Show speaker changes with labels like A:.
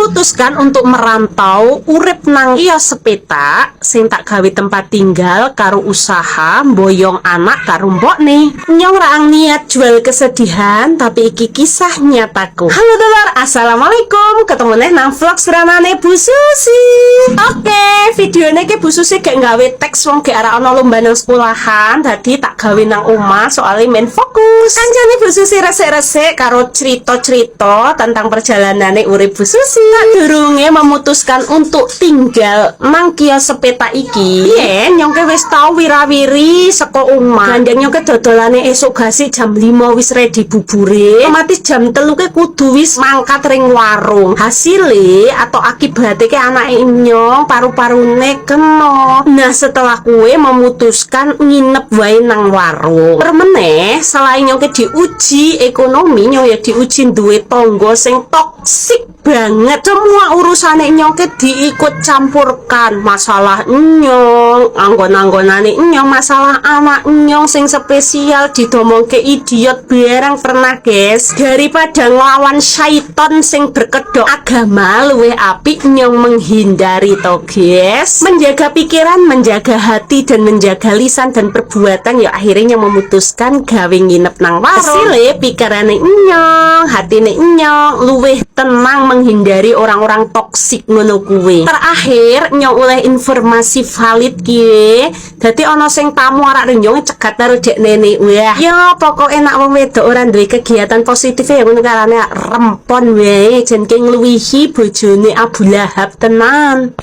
A: memutuskan untuk merantau urip nang iya sepetak sing tak gawe tempat tinggal karo usaha boyong anak karo mbokne. Nyong raang niat jual kesedihan, tapi iki kisah nyataku. Halo dulur, assalamualaikum. Ketemu nih nang vlog suranane Bu Susi. Oke, videonya ke Bu Susi gak gawe teks wong gak arah ono lomba nang sekolahan, tadi tak gawe nang omah soalnya main fokus. Kanjane Bu Susi resik-resik karo cerita-cerita tentang perjalanane urip Bu Susi. Durunge memutuskan untuk tinggal nang kios sepeta iki. Yen nyong ke wis tau wira-wiri saka omah. Gandeng nyong ke dodolane esuk gasi jam 5 wis ready bubure. Otomatis jam 3 ke kudu wis mangkat ring warung. Hasile atau akibatnya ke anake nyong paru-parune kena. Nah, setelah kue memutuskan nginep wae nang warung. Permeneh selain nyong ke diuji ekonomi, nyong ya diuji duwe tonggo sing toksik banget. Semua urusannya nyong ke diikut campurkan. Masalah nyong, anggon-anggonane nyong, masalah anak nyong sing spesial didomong ke idiot barang pernah guys. Daripada ngelawan syaiton sing berkedok agama, luwih apik nyong menghindari to guys. Menjaga pikiran, menjaga hati, dan menjaga lisan dan perbuatan, ya akhirnya memutuskan gawe nginep nang warung. Hasilnya pikirane nyong, hatine nyong luwih tenang menghindari orang-orang toksik ngono kuwe. Terakhir nyong oleh informasi valid kie. Dadi ana sing tamu arak nyong cegat karo dek nenek. Wah, ya pokoke nek wong wedok ora duwe kegiatan positif ya ngono karane rempon wae jen ke ngluwihi bojone Abu Lahab tenan.